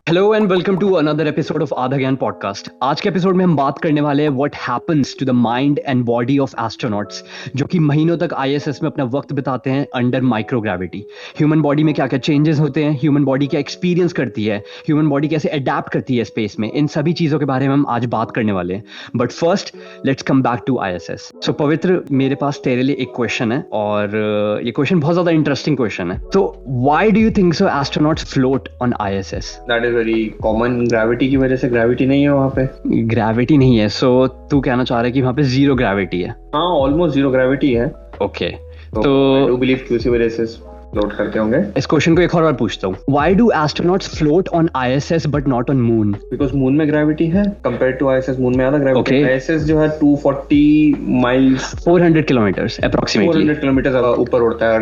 Hello and welcome to another episode of Aadha Gyaan podcast. आज के episode में हम बात करने वाले हैं what happens to the mind and body of astronauts जो कि महीनों तक आईएसएस में अपना वक्त बिताते हैं अंडर माइक्रोग्रेविटी। ह्यूमन बॉडी में क्या क्या चेंजेस होते हैं, ह्यूमन बॉडी क्या एक्सपीरियंस करती है, ह्यूमन बॉडी कैसे अडेप्ट करती है स्पेस में, इन सभी चीज़ों के बारे में हम आज बात करने वाले हैं। But first let's come back to ISS. So Pavitra, मेरे पास तेरे लिए एक क्वेश्चन है और ये क्वेश्चन बहुत ज़्यादा इंटरेस्टिंग क्वेश्चन है। तो why do you think so astronauts float on ISS? That is very common. Gravity की वजह से ग्रेविटी नहीं है वहाँ पे। ग्रेविटी नहीं है, सो तू कहना चाह रहा है कि वहाँ पे जीरो ग्रेविटी है? हाँ, ऑलमोस्ट जीरो ग्रेविटी है। ओके, तो आई डू बिलीव कि उसी वजह से फ्लोट करते होंगे। इस क्वेश्चन को एक और बार पूछता हूँ। Why do astronauts float on ISS but not on moon? Because moon में ग्रेविटी है कंपेयर टू आईएसएस। मून में ज्यादा ग्रेविटी है। आईएसएस जो है 240 माइल्स 400 किलोमीटर्स अप्रोक्सीमेटली 400 किलोमीटर ऊपर उड़ता है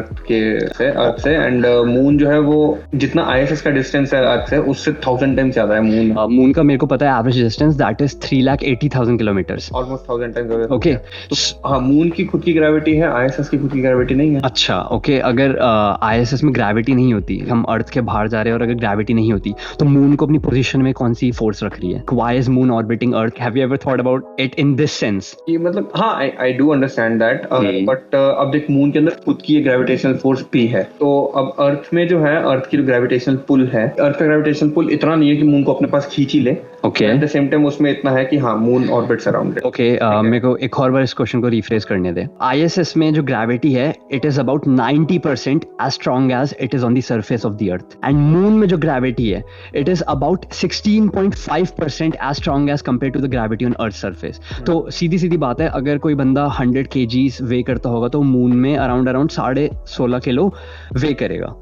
अर्थ से एंड मून जो है वो जितना आईएसएस का डिस्टेंस है अर्थ से उससे 1000 टाइम्स ज्यादा है मून। मून का मेरे को पता है average distance that is 3,80,000 kilometres, almost 1000 times. Okay. तो हाँ, मून की खुद की ग्रेविटी है, आईएसएस की खुद की ग्रेविटी नहीं है। अच्छा, ओके। अगर आईएसएस में ग्रेविटी नहीं होती, हम अर्थ के बाहर जा रहे हैं और अगर ग्रेविटी नहीं होती तो मून को अपनी पोजीशन में कौन सी फोर्स रख रही है? Why is moon orbiting earth? Have you ever thought about it in this sense? ये मतलब हाँ, I do understand that, but अब देख मून के अंदर खुद की ग्रेविटेशनल फोर्स भी है। तो अब अर्थ में जो है, अर्थ की जो ग्रेविटेशनल पुल है, अर्थ का ग्रेविटेशनल पुल इतना नहीं है कि मून को अपने पास खींच ही ले। Okay, at the same time उसमें इतना है कि हाँ, moon orbits around it. Okay, मेरे को एक और बार इस क्वेश्चन को रिफ्रेश करने दे। आईएसएस में जो ग्रेविटी है it is about 90% as strong as it is on the surface of the earth, and moon में जो ग्रेविटी है it is about 16.5% as strong as compare to the gravity on earth surface. तो सीधी सीधी बात है, अगर कोई बंदा 100 kgs वे करता होगा तो मून में अराउंड 16.5 किलो वे करेगा।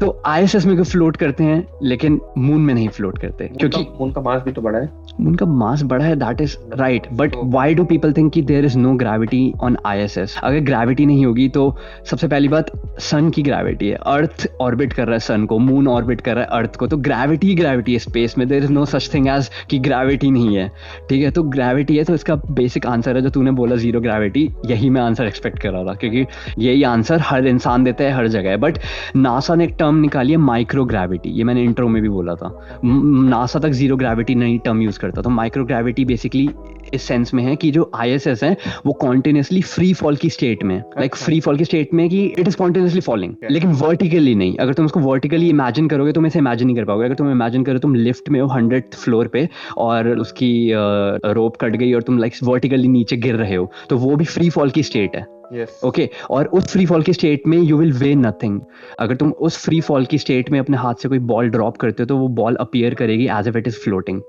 तो आईएसएस में फ्लोट करते हैं लेकिन मून में नहीं फ्लोट करते क्योंकि मून का मास भी तो बड़ा है। मून का मास बड़ा है, that is right, but why do people think कि there is no gravity on ISS? अगर ग्रेविटी नहीं होगी तो सबसे पहली बात सन की ग्रेविटी है, अर्थ ऑर्बिट कर रहा है सन को, मून ऑर्बिट कर रहा है अर्थ को, तो ग्रेविटी ग्रेविटी है स्पेस में। There is no such thing as कि ग्रेविटी नहीं है, ठीक है? तो ग्रेविटी है, तो इसका बेसिक आंसर है जो तूने बोला जीरो ग्रेविटी, यही मैं आंसर एक्सपेक्ट कर रहा था क्योंकि यही आंसर हर इंसान देता है हर जगह है। बट नासा ने एक टर्म निकाली है माइक्रो ग्रेविटी, ये मैंने इंट्रो में भी बोला था। नासा तक जीरो ग्रेविटी नहीं टर्म यूज करता, तो माइक्रो ग्रेविटी बेसिकली इस सेंस में है कि जो आईएसएस है वो कॉन्टिन्यूसली फ्री फॉल की स्टेट में, लाइक फ्री फॉल की स्टेट में कि इट इज कॉन्टिन्यूसली फॉलिंग, लेकिन वर्टिकली नहीं। अगर तुम उसको वर्टिकली इमेजिन करोगे तुम इसे इमेजिन नहीं कर पाओगे। अगर तुम इमेजिन करो तुम लिफ्ट में हो 100th फ्लोर पे और उसकी रोप कट गई और तुम लाइक वर्टिकली नीचे गिर रहे हो, तो वो भी फ्री फॉल की स्टेट है। Yes. ओके, और उस फ्री फॉल की स्टेट में यू विल वे नथिंग। अगर तुम उस फ्री फॉल की स्टेट में अपने हाथ से कोई बॉल ड्रॉप करते हो तो वो बॉल अपीयर करेगी as if it is floating.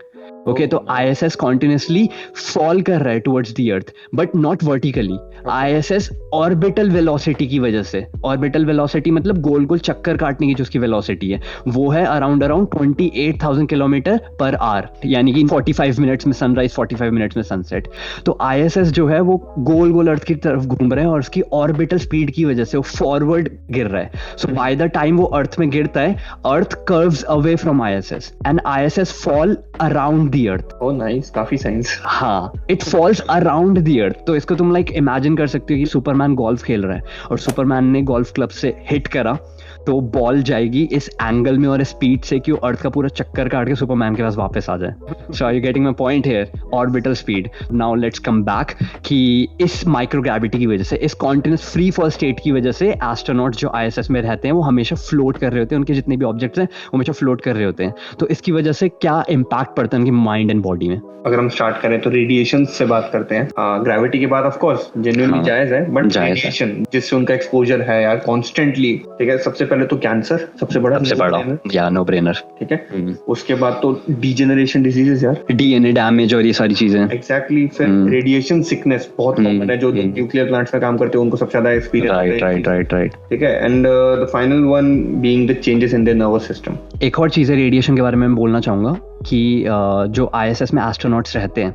Okay, तो आईएसएस कॉन्टिन्यूसली फॉल कर रहा है towards the earth but not vertically. ISS orbital velocity की वजह से, ऑर्बिटल वेलोसिटी मतलब गोल गोल चक्कर काटने की जो उसकी वेलोसिटी है वो है अराउंड 28,000 किलोमीटर पर आवर, यानी कि 45 मिनट्स में सनराइज, 45 मिनट्स में सनसेट। तो आईएसएस जो है वो गोल गोल अर्थ की तरफ घूम रहा है और उसकी ऑर्बिटल स्पीड की वजह से वो फॉरवर्ड गिर रहा है। सो बाय द टाइम वो अर्थ में गिरता है, earth curves away from ISS and ISS fall around the earth. Oh nice, काफी साइंस। हाँ, it falls around the earth. तो इसको तुम लाइक इमेजिन कर सकते हो कि सुपरमैन गोल्फ खेल रहा है और सुपरमैन ने गोल्फ क्लब से हिट करा तो बॉल जाएगी इस एंगल में और स्पीड से कि वो अर्थ का पूरा चक्कर काट के सुपरमैन के पास वापस आ जाए। So are you getting my point here? Orbital speed. Now let's come back कि इस माइक्रोग्रेविटी की वजह से, इस कॉन्टिन्यूस फ्री फॉल स्टेट की वजह से एस्ट्रोनॉट जो आईएसएस में रहते हैं वो हमेशा फ्लोट कर रहे होते हैं, उनके जितने भी ऑब्जेक्ट्स हैं वो हमेशा फ्लोट कर रहे होते हैं। तो इसकी वजह से क्या इम्पैक्ट पड़ता है उनकी माइंड एंड बॉडी में? अगर हम स्टार्ट करें तो रेडिएशन से बात करते हैं। ग्रेविटी के बाद ऑफ कोर्स जेन्युइनली जायज है, बट रेडिएशन जिससे उनका एक्सपोजर है यार कॉन्स्टेंटली, ठीक है? सबसे पहले तो कैंसर सबसे बड़ा या नो ब्रेनर, ठीक है? उसके बाद तो डीजेनरेशन डिजीजेस यार, डीएनए डैमेज और ये सारी चीजें। एग्जैक्टली। फिर रेडिएशन सिकनेस बहुत कॉमन है, जो न्यूक्लियर प्लांट्स में काम करते हैं उनको सबसे ज्यादा एक्सपीरियंस। राइट, ठीक है? And the final one being the changes in the nervous system. एक और चीज है रेडिएशन के बारे में मैं बोलना चाहूंगा कि जो आईएसएस में एस्ट्रोनॉट्स रहते हैं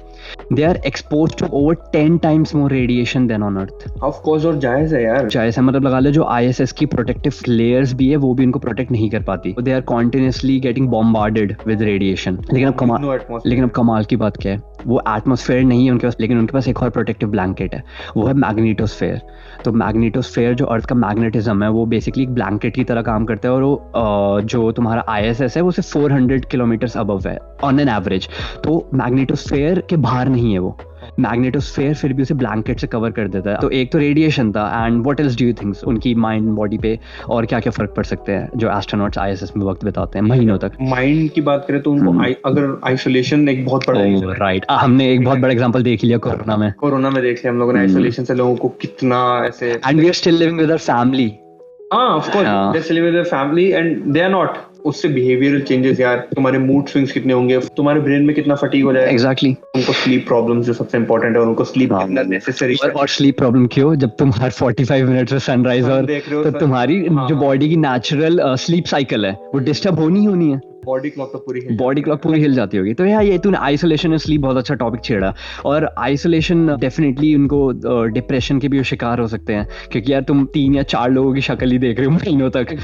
they are exposed to over 10 times more radiation than on earth. Of course, और जायज है यार, जायज है। मतलब लगा लो जो आईएसएस की प्रोटेक्टिव लेयर्स भी है वो भी उनको प्रोटेक्ट नहीं कर पाती, they are continuously getting bombarded with radiation. लेकिन अब कमाल की बात क्या है, वो एटमॉस्फेयर नहीं है उनके पास, लेकिन उनके पास एक और प्रोटेक्टिव ब्लैंकेट है, वो है मैग्नेटोस्फेयर। तो मैग्नेटोस्फेयर जो अर्थ का मैग्नेटिज्म है, वो बेसिकली एक ब्लैंकेट की तरह काम करता है, और वो जो तुम्हारा ISS है वो सिर्फ 400 किलोमीटर अबव है ऑन एन एवरेज। तो मैग्नेटोस्फेयर के बाहर नहीं है वो, मैग्नेटोस्फेयर फिर भी उसे ब्लैंकेट से कवर कर देता है। तो एक तो रेडिएशन था, and what else do you think उनकी माइंड बॉडी पे और क्या क्या फर्क पड़ सकते हैं जो एस्ट्रोनॉट्स ISS में वक्त बिताते हैं महीनों तक? माइंड की बात करें तो उनको अगर आइसोलेशन एक बहुत बड़ा राइट, हमने एक बहुत बड़ा एग्जांपल देख लिया कोरोना में देख लिया हम लोगों ने, आइसोलेशन से लोगों को कितना ऐसे, and we are still living with our family. हाँ of course they are still living with their family and they are not. उससे बिहेवियरल चेंजेस यार, तुम्हारे मूड स्विंग्स कितने होंगे, तुम्हारे ब्रेन में कितना फटीग हो जाएगा। एग्जैक्टली। उनको स्लीप प्रॉब्लम्स जो सबसे इंपॉर्टेंट है, उनको स्लीप करना नेसेसरी है। और स्लीप प्रॉब्लम क्यों? जब तुम हर 45 मिनट्स में सनराइज और देख रहे हो तो तुम्हारी जो बॉडी की नेचुरल स्लीप साइकिल है वो डिस्टर्ब होनी है, बॉडी क्लॉक पूरी हिल जाती होगी। तो यार ये तूने आइसोलेशन एंड स्लीप बहुत अच्छा टॉपिक छेड़ा। और आइसोलेशन डेफिनेटली उनको डिप्रेशन के भी शिकार हो सकते हैं, क्योंकि यार तुम 3 या 4 लोगों की शक्ल ही देख रहे हो महीनों तक,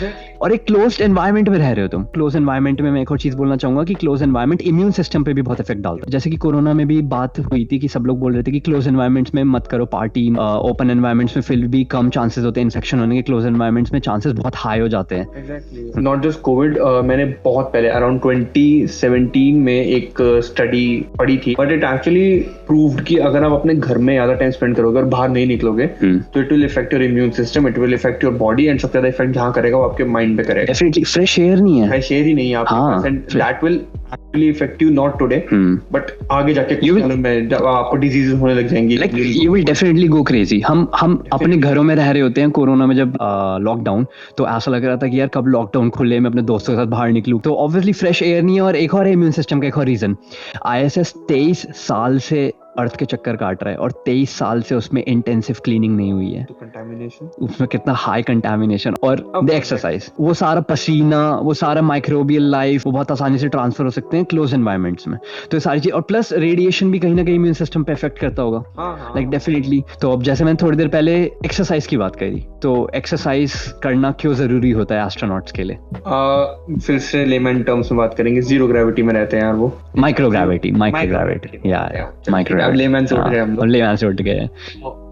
और एक क्लोज्ड एनवायरनमेंट में रह रहे हो तुम। क्लोज एनवायरनमेंट में मैं एक और चीज बोलना चाहूंगा कि क्लोज एनवायरनमेंट इम्यून सिस्टम पे भी बहुत इफेक्ट डालता है। जैसे कि कोरोना में भी बात हुई थी कि सब लोग बोल रहे थे कि क्लोज एनवायरनमेंट्स में मत करो पार्टी, ओपन एनवायरनमेंट्स में फिर भी कम चांसेस होते हैं इन्फेक्शन होने के, क्लोज एनवायरनमेंट्स में चांसेस बहुत हाई हो जाते हैं। नॉट जस्ट कोविड, मैंने बहुत पहले अराउंड 2017 में एक स्टडी पढ़ी थी, बट इट एक्चुअली प्रूव्ड कि अगर आप अपने घर में ज्यादा टाइम स्पेंड करोगे और बाहर नहीं निकलोगे तो it will effect your immune system, it will effect your body, and सबसे ज्यादा इफेक्ट जहां करेगा वो आपके माइंड पे करेगा। डेफिनेटली फ्रेश एयर नहीं है, फ्रेश एयर ही नहीं है आपके, and that will actually effect you not today but आगे जाके आपको डिजीजेस होने लग जाएंगी, like you will definitely go crazy. हम अपने घरों में रह रहे होते हैं कोरोना में, जब लॉकडाउन, तो ऐसा लग रहा था कि यार कब लॉकडाउन खुले, मैं अपने दोस्तों के साथ बाहर निकलूं। तो ऑब्वियसली फ्रेश एयर नहीं है, और एक और इम्यून सिस्टम का एक और रीजन, ISS 23 साल से अर्थ के चक्कर काट रहा है, और 23 साल से उसमें इंटेंसिव क्लीनिंग नहीं हुई है। तो कंटामिनेशन, उसमें कितना हाई कंटामिनेशन, और द एक्सरसाइज, वो सारा पसीना, वो सारा माइक्रोबियल लाइफ, वो बहुत आसानी से ट्रांसफर हो सकते हैं क्लोज एनवायरनमेंट्स में। तो ये सारी चीज, और प्लस रेडिएशन भी कहीं ना कहीं इम्यून सिस्टम पे इफेक्ट करता होगा, लाइक डेफिनेटली। तो अब जैसे मैंने थोड़ी देर पहले एक्सरसाइज की बात करी, तो एक्सरसाइज करना क्यों जरूरी होता है एस्ट्रोनॉट्स के लिए? फिर से लेमन टर्म्स में बात करेंगे, जीरो ग्रेविटी में रहते हैं यार वो, माइक्रोग्रेविटी माइक्रो लेमन से उठ गए हम लोग, लेमन से उठ गए।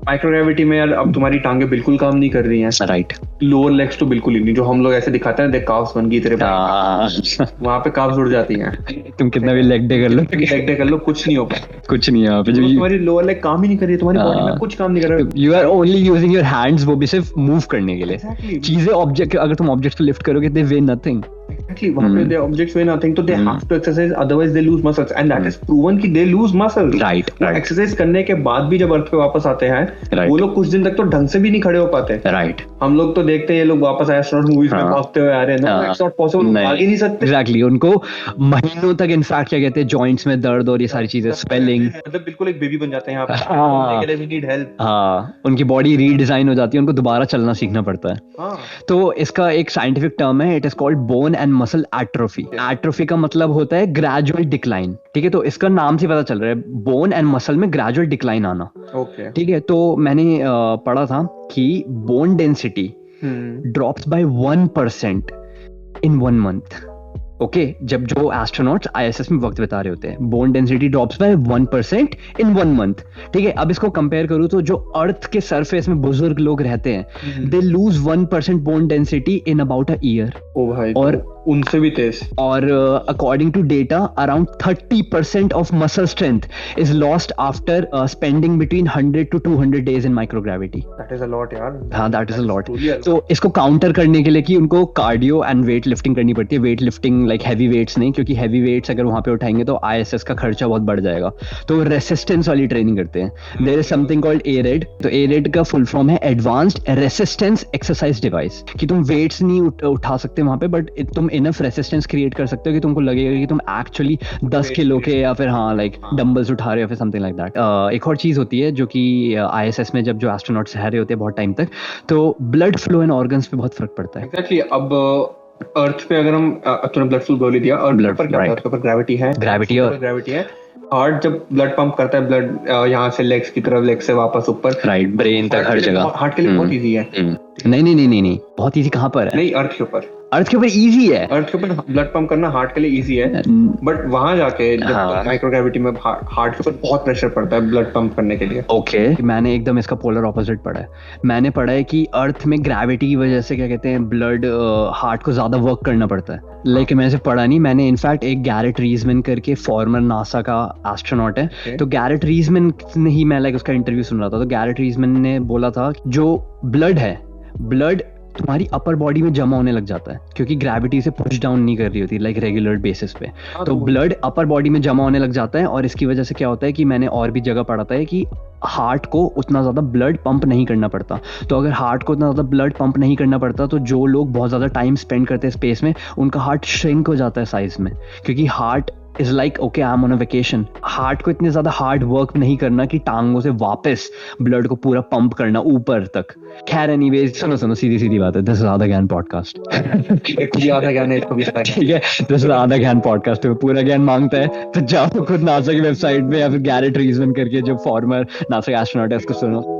माइक्रोग्रेविटी में यार अब तुम्हारी टांगे बिल्कुल काम नहीं कर रही हैं, राइट। लोअर लेग्स तो बिल्कुल ही नहीं, जो हम लोग ऐसे दिखाते हैं देख काफ्स बन गई तेरे वहां पे काफ्स उड़ जाती हैं। तुम कितना भी लेग डे कर लो कुछ नहीं हो पाएगा, कुछ नहीं है। तुम्हारी लोअर लेग काम ही नहीं कर रही है, तुम्हारी बॉडी में कुछ काम नहीं कर रहा है, you are only using your hands, वो भी सिर्फ मूव करने के लिए। चीजें ऑब्जेक्ट, अगर तुम ऑब्जेक्ट को लिफ्ट करोगे दे वे नथिंग। Exactly, वहाँ पे the objects weigh nothing, तो they have to exercise, otherwise they lose muscles, and that is proven कि they lose muscles. Right. Exercise करने के बाद भी जब अर्थ पे वापस आते हैं, वो लोग कुछ दिन तक तो ढंग से भी नहीं खड़े हो पाते। Right. हम लोग तो देखते हैं ये लोग वापस एस्ट्रोनॉट मूवीज में भागते हुए आ रहे हैं, no, it's not possible, भाग ही नहीं सकते। Exactly, उनको महीनों तक इनफैक्ट क्या कहते हैं, जॉइंट्स में दर्द और ये सारी चीजें, स्पेलिंग, मतलब बिल्कुल एक बेबी बन जाते हैं यहाँ पे, we need help। हाँ, उनकी बॉडी रीडिजाइन हो जाती है, उनको दोबारा चलना सीखना पड़ता है। तो इसका एक साइंटिफिक टर्म है, it is called bone and muscle atrophy. Atrophy का मतलब होता है ग्रेजुअल डिक्लाइन, ठीक है? तो इसका नाम से पता चल रहा है, बोन एंड मसल में ग्रेजुअल डिक्लाइन आना, ठीक है? तो मैंने पढ़ा था कि बोन डेंसिटी ड्रॉप्स बाय 1% इन 1 month। ओके, जब जो एस्ट्रोनॉट्स ISS में वक्त बिता रहे होते हैं, बोन डेंसिटी ड्रॉप्स बाय 1% इन 1 month, ठीक है? अब इसको कंपेयर करूं तो जो अर्थ के सरफेस में बुजुर्ग लोग रहते हैं, they lose 1% bone density in about a year. ओ भाई, और उनसे भी तेज। और according to data around 30% of muscle strength is lost after spending between 100 to 200 days in microgravity. That is a lot यार। हाँ, दैट इज अ लॉट। तो इसको काउंटर करने के लिए कि उनको कार्डियो एंड वेट लिफ्टिंग करनी पड़ती है। Weight lifting like heavy weights नहीं, क्योंकि हैवी वेट्स अगर वहां पे उठाएंगे तो ISS का खर्चा बहुत बढ़ जाएगा। तो रेसिस्टेंस वाली ट्रेनिंग करते हैं। There is something called ARED। तो ARED का फुल फॉर्म है एडवांस्ड रेसिस्टेंस एक्सरसाइज डिवाइस, कि तुम वेट्स नहीं उठा सकते वहां पे, बट तुम इनफ रेसिस्टेंस क्रिएट कर सकते हो कि तुमको लगेगा कि तुम एक्चुअली 10 किलो के या फिर लाइक डंबल्स उठा रहे हो, फिर समथिंग लाइक दैट। एक और चीज होती है जो कि ISS में जब जो एस्ट्रोनॉट्स रह रहे होते हैं बहुत टाइम तक, तो ब्लड फ्लो एंड ऑर्गन्स पे बहुत फर्क पड़ता है। एग्जैक्टली। अब अर्थ पे अगर हम, तूने ब्लड फ्लो बोल दिया, और अर्थ के ऊपर ग्रेविटी है, ग्रेविटी है। हार्ट जब ब्लड पंप करता है, ब्लड यहाँ से लेग्स की तरफ, लेग से वापस ऊपर, ब्रेन तक, हर जगह। हार्ट के लिए बहुत इजी है। नहीं, बहुत इजी कहाँ पर है? नहीं, अर्थ के ऊपर अर्थ के ऊपर इजी है, अर्थ के ऊपर ब्लड पंप करना हार्ट के लिए इजी है, बट वहां जाके जब माइक्रोग्रेविटी में हार्ट के ऊपर बहुत प्रेशर पड़ता है ब्लड पंप करने के लिए। ओके, मैंने एकदम इसका पोलर ऑपोजिट पढ़ा है। मैंने पढ़ा है कि अर्थ में ग्रेविटी की वजह से क्या कहते हैं ब्लड हार्ट को ज्यादा वर्क करना पड़ता है, लेकिन मैंने पढ़ा नहीं। मैंने इनफैक्ट एक गैरेट रीजमैन करके फॉर्मर नासा का एस्ट्रोनॉट है, तो गैरेट रीजमैन ने ही मैं उसका इंटरव्यू सुन रहा था, तो गैरेट रीजमैन ने बोला था जो ब्लड है, ब्लड तुम्हारी अपर बॉडी में जमा होने लग जाता है क्योंकि ग्रेविटी से पुश डाउन नहीं कर रही होती लाइक रेगुलर बेसिस पे, तो ब्लड अपर बॉडी में जमा होने लग जाता है, और इसकी वजह से क्या होता है कि मैंने और भी जगह पढ़ा था है कि हार्ट को उतना ज्यादा ब्लड पंप नहीं करना पड़ता। तो अगर हार्ट को उतना ज्यादा ब्लड पंप नहीं करना पड़ता तो जो लोग बहुत ज्यादा टाइम स्पेंड करते हैं स्पेस में, उनका हार्ट श्रिंक हो जाता है साइज में, क्योंकि heart is like okay I am on a vacation. Heart को इतने ज्यादा हार्ड वर्क नहीं करना कि टांगों से वापस ब्लड को पूरा पंप करना ऊपर तक। खैर एनीवेज, सुनो सीधी बात है, दिस इज आधा ज्ञान पॉडकास्ट। आधा ज्ञान है इसको भी, ठीक है, दिस इज आधा ज्ञान पॉडकास्ट। पूरा ज्ञान मांगता है तो जाओ खुद नासा की वेबसाइट पे या फिर गैरेट रीजमैन करके जो फॉर्मर नासा का एस्ट्रोनॉट है उसको सुनो।